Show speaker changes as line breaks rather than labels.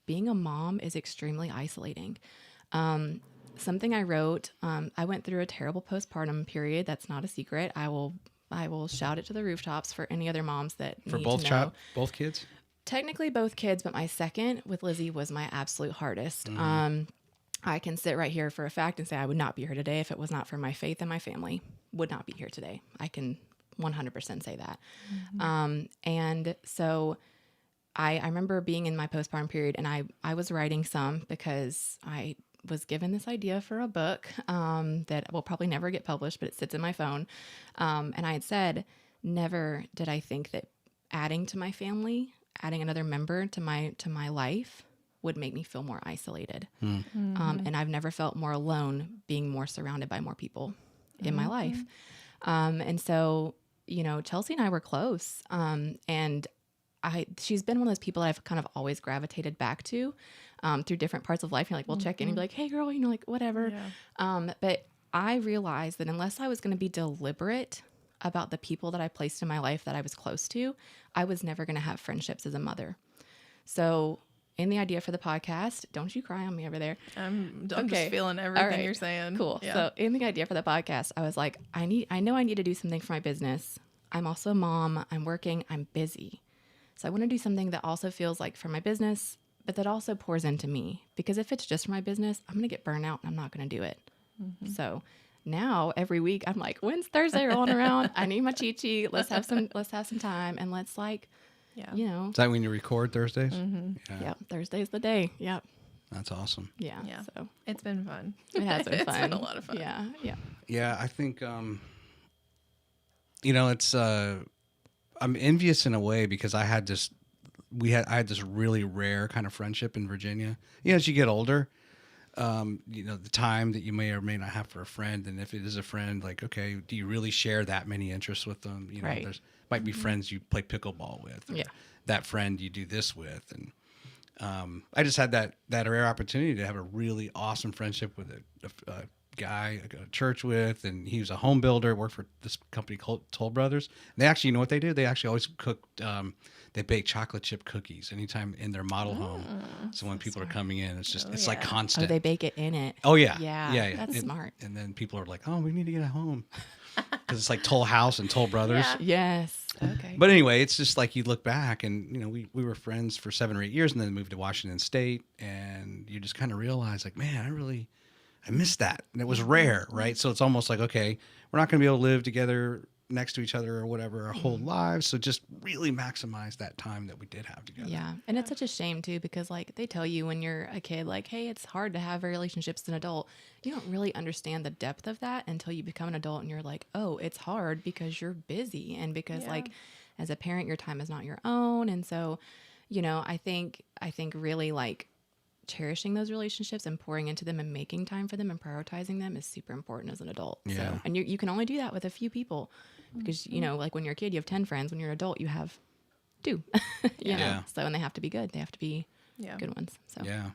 being a mom is extremely isolating. Something I wrote, I went through a terrible postpartum period. That's not a secret. I will shout it to the rooftops for any other moms that
For
need
both
to know.
both kids?
Technically both kids, but my second with Lizzie was my absolute hardest. I can sit right here for a fact and say I would not be here today if it was not for my faith and my family. Would not be here today. I can 100% say that. And so I remember being in my postpartum period, and I was writing some because I was given this idea for a book that will probably never get published, but it sits in my phone. And I had said, never did I think that adding to my family, adding another member to my life would make me feel more isolated. And I've never felt more alone being more surrounded by more people in my life. And so, you know, Chelsea and I were close. And she's been one of those people that I've kind of always gravitated back to through different parts of life. You're like, we'll check in and be like, hey girl, you know, like whatever. Yeah. But I realized that unless I was going to be deliberate about the people that I placed in my life that I was close to, I was never going to have friendships as a mother. So in the idea for the podcast, don't you cry on me over there.
I'm just feeling everything you're saying.
Cool.
Yeah.
So in the idea for the podcast, I was like, I know I need to do something for my business. I'm also a mom. I'm working. I'm busy. So I want to do something that also feels like for my business, but that also pours into me. Because if it's just for my business, I'm going to get burnt out and I'm not going to do it. So now every week I'm like, when's Thursday rolling around? I need my cheat. Let's have some time, and let's you know.
Is that when you record Thursdays?
Yeah. Thursday's the day. Yep.
That's awesome.
Yeah. So
it's been fun.
it has been fun.
It's been a lot of fun.
Yeah.
Yeah, I think, you know, it's, I'm envious in a way because I had this really rare kind of friendship in Virginia. You know, as you get older, you know, the time that you may or may not have for a friend. And if it is a friend, like, okay, do you really share that many interests with them? You know, there's might be friends you play pickleball with, or that friend you do this with. And I just had that rare opportunity to have a really awesome friendship with a guy I go to church with, and he was a home builder, worked for this company called Toll Brothers. And they actually, you know what they do? They actually always cooked, they bake chocolate chip cookies anytime in their model home. So when people are coming in, it's just, like constant.
Oh, they bake it in it.
Oh yeah.
Yeah. That's smart.
And then people are like, oh, we need to get a home. Because it's like Toll House and Toll Brothers.
Yeah. Yes. Okay.
But anyway, it's just like you look back and, you know, we were friends for 7 or 8 years and then moved to Washington State. And you just kind of realize like, man, I missed that. And it was rare, right? So it's almost like, okay, we're not going to be able to live together next to each other or whatever our whole lives. So just really maximize that time that we did have together.
Yeah. And it's such a shame too, because like they tell you when you're a kid, like, hey, it's hard to have relationships as an adult. You don't really understand the depth of that until you become an adult and you're like, oh, it's hard because you're busy. And because like as a parent, your time is not your own. And so, you know, I think really like cherishing those relationships and pouring into them and making time for them and prioritizing them is super important as an adult.
Yeah.
So, and you can only do that with a few people because, you know, like when you're a kid, you have 10 friends. When you're an adult, you have 2, you know? So, and they have to be good. They have to be good ones. So,
Yeah.